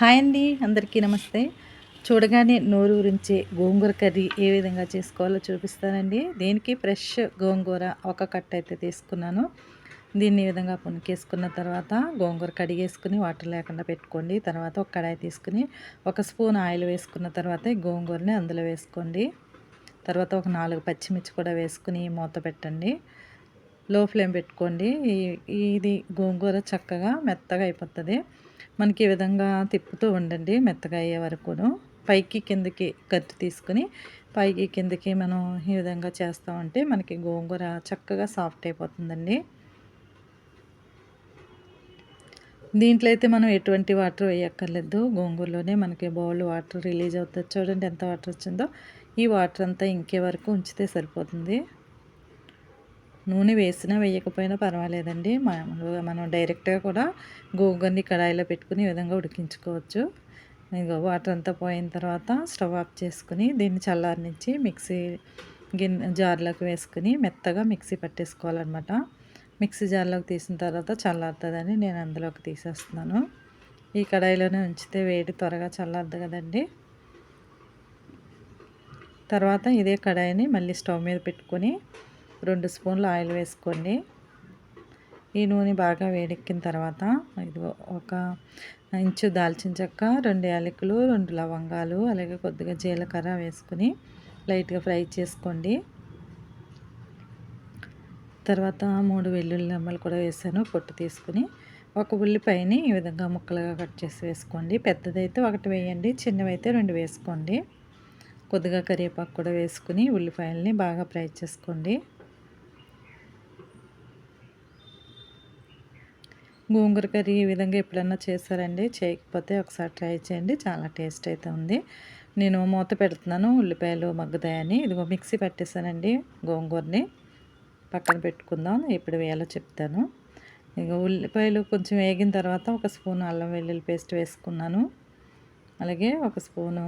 Hi అండి, అందరికీ నమస్తే. చూడగానే నోరు ఊరించే గోంగూర కర్రీ ఏ విధంగా చేసుకోవాలో చూపిస్తానండి. దీనికి ఫ్రెష్ గోంగూర ఒక కట్ట అయితే తీసుకున్నాను. దీన్ని ఈ విధంగా పునికేసుకున్న తర్వాత గోంగూర కడిగేసుకుని వాటర్ లేకుండా పెట్టుకోండి. తర్వాత ఒక కడాయి తీసుకుని ఒక స్పూన్ ఆయిల్ వేసుకున్న తర్వాత ఈ గోంగూరని అందులో వేసుకోండి. తర్వాత ఒక 4 పచ్చిమిర్చి కూడా వేసుకుని మూత పెట్టండి. లో ఫ్లేమ్ పెట్టుకోండి. ఇది గోంగూర చక్కగా మెత్తగా అయిపోతుంది. మనకి ఈ విధంగా తిప్పుతూ ఉండండి మెత్తగా అయ్యే వరకును. పైకి కిందకి కత్తి తీసుకుని పైకి కిందకి మనం ఈ విధంగా చేస్తామంటే మనకి గోంగూర చక్కగా సాఫ్ట్ అయిపోతుందండి. దీంట్లో అయితే మనం ఎటువంటి వాటర్ వేయక్కర్లేదు. గోంగూరలోనే మనకి బౌల్ వాటర్ రిలీజ్ అవుతుంది. చూడండి ఎంత వాటర్ వచ్చిందో. ఈ వాటర్ అంతా ఇంకే వరకు ఉంచితే సరిపోతుంది. నూనె వేసినా వేయకపోయినా పర్వాలేదండి. మామూలుగా మనం డైరెక్ట్గా కూడా గోంగూరని కడాయిలో పెట్టుకుని ఈ విధంగా ఉడికించుకోవచ్చు. ఇగో వాటర్ అంతా పోయిన తర్వాత స్టవ్ ఆఫ్ చేసుకుని దీన్ని చల్లారనిచ్చి మిక్సీ జార్లోకి వేసుకుని మెత్తగా మిక్సీ పట్టేసుకోవాలన్నమాట. మిక్సీ జార్లోకి తీసిన తర్వాత చల్లారుతుందని నేను అందులోకి తీసేస్తున్నాను. ఈ కడాయిలోనే ఉంచితే వేడి త్వరగా చల్లారదు కదండి. తర్వాత ఇదే కడాయిని మళ్ళీ స్టవ్ మీద పెట్టుకొని 2 స్పూన్లు ఆయిల్ వేసుకోండి. ఈ నూనె బాగా వేడెక్కిన తర్వాత ఇదిగో ఒక ఇంచు దాల్చిన చెక్క, 2 యాలకులు, 2 లవంగాలు, అలాగే కొద్దిగా జీలకర్ర వేసుకుని లైట్గా ఫ్రై చేసుకోండి. తర్వాత 3 వెల్లుల్లి రెమ్మలు కూడా వేసాను పొట్టు తీసుకుని. ఒక ఉల్లిపాయని ఈ విధంగా ముక్కలుగా కట్ చేసి వేసుకోండి. పెద్దదైతే 1 వేయండి, చిన్నవైతే 2 వేసుకోండి. కొద్దిగా కరివేపాకు కూడా వేసుకుని ఉల్లిపాయలని బాగా ఫ్రై చేసుకోండి. గోంగూర కర్రీ ఈ విధంగా ఎప్పుడన్నా చేశారండి? చేయకపోతే ఒకసారి ట్రై చేయండి. చాలా టేస్ట్ అయితే ఉంది. నేను మూత పెడుతున్నాను ఉల్లిపాయలు మగ్గుతాయని. ఇదిగో మిక్సీ పట్టేసానండి గోంగూరని. పక్కన పెట్టుకుందాం. ఎప్పుడు వేయాలో చెప్తాను. ఇక ఉల్లిపాయలు కొంచెం వేగిన తర్వాత ఒక స్పూన్ అల్లం వెల్లుల్లి పేస్ట్ వేసుకున్నాను. అలాగే ఒక స్పూను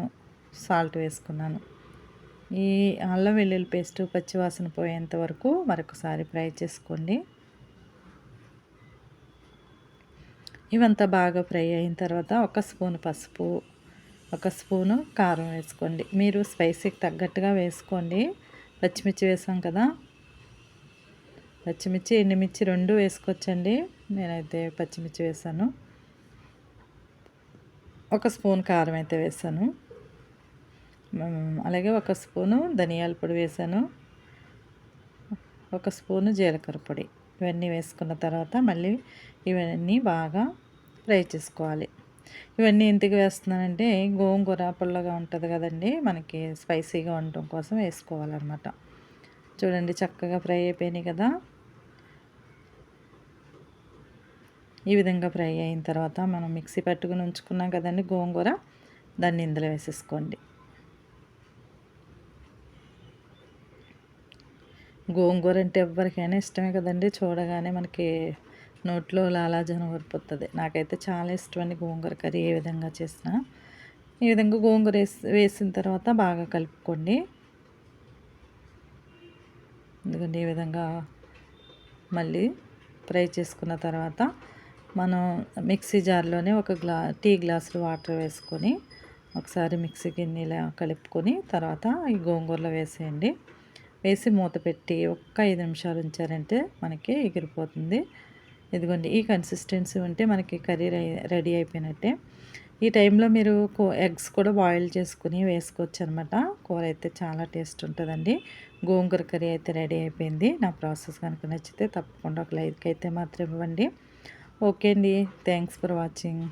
సాల్ట్ వేసుకున్నాను. ఈ అల్లం వెల్లుల్లి పేస్ట్ పచ్చివాసన పోయేంత వరకు మరొకసారి ఫ్రై చేసుకోండి. ఇవంతా బాగా ఫ్రై అయిన తర్వాత ఒక స్పూన్ పసుపు, ఒక స్పూను కారం వేసుకోండి. మీరు స్పైసీకి తగ్గట్టుగా వేసుకోండి. పచ్చిమిర్చి వేసాం కదా, పచ్చిమిర్చి ఎండుమిర్చి 2 వేసుకోవచ్చండి. నేనైతే పచ్చిమిర్చి వేసాను. ఒక స్పూన్ కారం అయితే వేసాను. అలాగే ఒక స్పూను ధనియాల పొడి వేసాను. ఒక స్పూను జీలకర్ర పొడి. ఇవన్నీ వేసుకున్న తర్వాత మళ్ళీ ఇవన్నీ బాగా ఫ్రై చేసుకోవాలి. ఇవన్నీ ఎందుకు వేస్తున్నానంటే గోంగూర పుల్లగా ఉంటుంది కదండి, మనకి స్పైసీగా ఉండటం కోసం వేసుకోవాలన్నమాట. చూడండి చక్కగా ఫ్రై అయిపోయినాయి కదా. ఈ విధంగా ఫ్రై అయిన తర్వాత మనం మిక్సీ పట్టుకుని ఉంచుకున్నాం కదండి గోంగూర, దాన్ని ఇందులో వేసేసుకోండి. గోంగూర అంటే ఎవరికైనా ఇష్టమే కదండి. చూడగానే మనకి నోట్లో లాలాజలం ఊరిపోతుంది. నాకైతే చాలా ఇష్టమండి గోంగూర కర్రీ ఏ విధంగా చేసినా. ఈ విధంగా గోంగూర వేసిన తర్వాత బాగా కలుపుకోండి. ఎందుకంటే ఈ విధంగా మళ్ళీ ఫ్రై చేసుకున్న తర్వాత మనం మిక్సీ జార్లోనే ఒక టీ గ్లాసులు వాటర్ వేసుకొని ఒకసారి మిక్సీ గిన్నెలా కలుపుకొని తర్వాత ఈ గోంగూరలో వేసేయండి. వేసి మూత పెట్టి ఒక్క 5 నిమిషాలు ఉంచారంటే మనకి ఎగిరిపోతుంది. ఇదిగోండి ఈ కన్సిస్టెన్సీ ఉంటే మనకి కర్రీ రెడీ అయిపోయినట్టే. ఈ టైంలో మీరు ఎగ్స్ కూడా బాయిల్ చేసుకుని వేసుకోవచ్చు అనమాట. కూర అయితే చాలా టేస్ట్ ఉంటుందండి. గోంగూర కర్రీ అయితే రెడీ అయిపోయింది. నా ప్రాసెస్ కనుక నచ్చితే తప్పకుండా ఒక లైక్ అయితే మాత్రం ఇవ్వండి. ఓకే అండి, థ్యాంక్స్ ఫర్ వాచింగ్.